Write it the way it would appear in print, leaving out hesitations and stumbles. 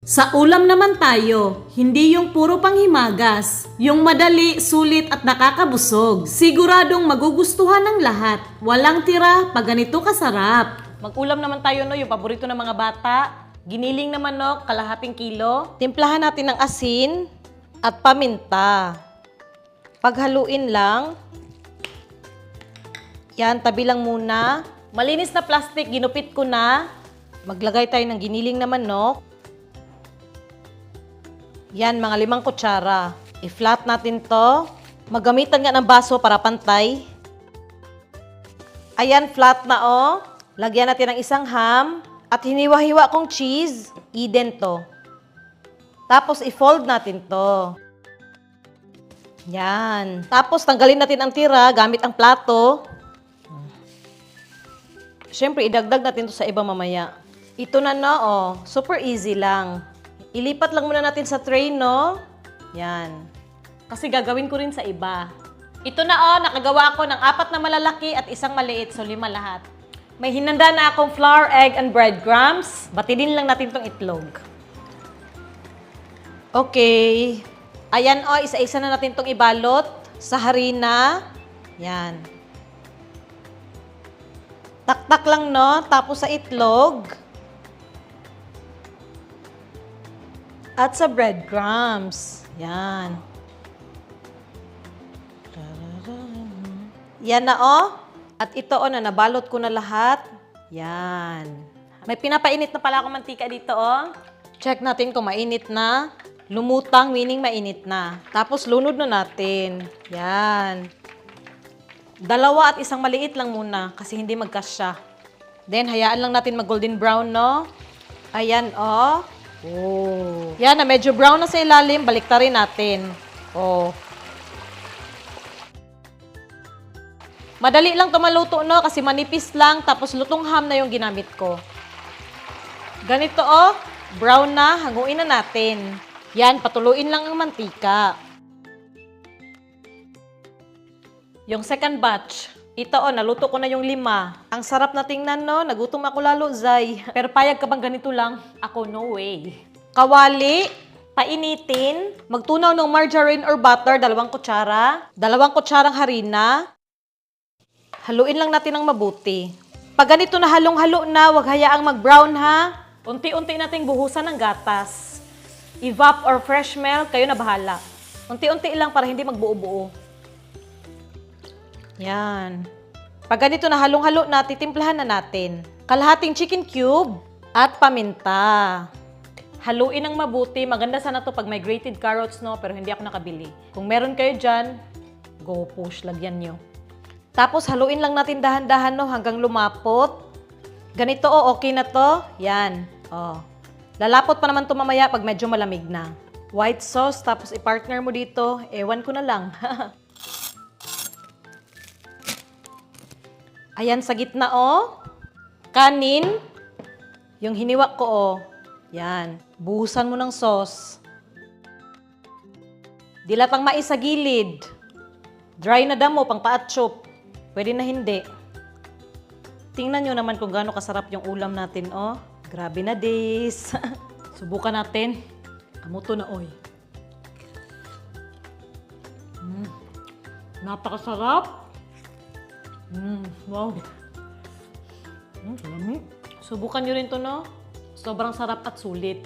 Sa ulam naman tayo, hindi yung puro panghimagas. Yung madali, sulit at nakakabusog. Siguradong magugustuhan ng lahat. Walang tira pag ganito kasarap. Mag-ulam naman tayo no, yung paborito ng mga bata. Giniling na manok, kalahating kilo. Timplahan natin ng asin at paminta. Paghaluin lang. Yan, tabi lang muna. Malinis na plastic, ginupit ko na. Maglagay tayo ng giniling na manok. Yan, mga 5 kutsara. I-flat natin to. Maggamitan nga ng baso para pantay. Ayan, flat na oh. Lagyan natin ng isang ham. At hiniwa-hiwa kong cheese. Eden to. Tapos i-fold natin to. Yan. Tapos tanggalin natin ang tira gamit ang plato. Siyempre, idagdag natin to sa iba mamaya. Ito na no, oh. Super easy lang. Ilipat lang muna natin sa tray, no? Yan. Kasi gagawin ko rin sa iba. Ito na, oh. Nakagawa ako ng 4 na malalaki at 1 maliit. So, 5 lahat. May hinanda na akong flour, egg, and breadcrumbs. Batidin lang natin tong itlog. Okay. Ayan, oh. Isa-isa na natin tong ibalot sa harina. Yan. Taktak lang, no? Tapos sa itlog. At sa breadcrumbs. Yan. Yan na, oh. At ito, oh, na nabalot ko na lahat. Yan. May pinapainit na pala akong mantika dito, oh. Check natin kung mainit na. Lumutang, meaning mainit na. Tapos, lunod na natin. Yan. 2 at 1 maliit lang muna kasi hindi magkasya. Then, hayaan lang natin mag-golden brown, no? Ayan, oh. Oh. Yan na, medyo brown na sa ilalim. Baliktarin natin. Oh. Madali lang ito maluto, no? Kasi manipis lang. Tapos lutong ham na yung ginamit ko. Ganito, oh. Brown na. Hanguin na natin. Yan, patuluin lang ang mantika. Yung second batch. Ito, oh, naluto ko na yung 5. Ang sarap na tingnan, no? Nagutom ako lalo, Zay. Pero payag ka bang ganito lang? Ako, no way. Kawali, painitin, magtunaw ng margarine or butter, 2 kutsara, 2 kutsarang harina. Haluin lang natin ng mabuti. Pag ganito na halong-halo na, huwag hayaang mag-brown, ha? Unti-unti nating buhusan ng gatas. Evap or fresh milk, kayo na bahala. Unti-unti lang para hindi magbuo-buo. Yan. Pag ganito na halong-halo na, titimplahan na natin. Kalahating chicken cube at paminta. Haluin ng mabuti. Maganda sana to pag may grated carrots, no? Pero hindi ako nakabili. Kung meron kayo dyan, go push, lagyan nyo. Tapos haluin lang natin dahan-dahan, no? Hanggang lumapot. Ganito, oh, okay na to. Yan. Oh. Lalapot pa naman to mamaya pag medyo malamig na. White sauce, tapos i-partner mo dito. Ewan ko na lang. Ayan, sa gitna, oh. Kanin. Yung hiniwak ko, oh. Yan. Buhusan mo ng sauce. Dilatang mais sa gilid. Dry na damo, pang paatsyop. Pwede na hindi. Tingnan nyo naman kung gaano kasarap yung ulam natin, oh. Grabe na, days. Subukan natin. Kamuto na, oy. Napakasarap. Wow. Subukan nyo rin to, no? Sobrang sarap at sulit.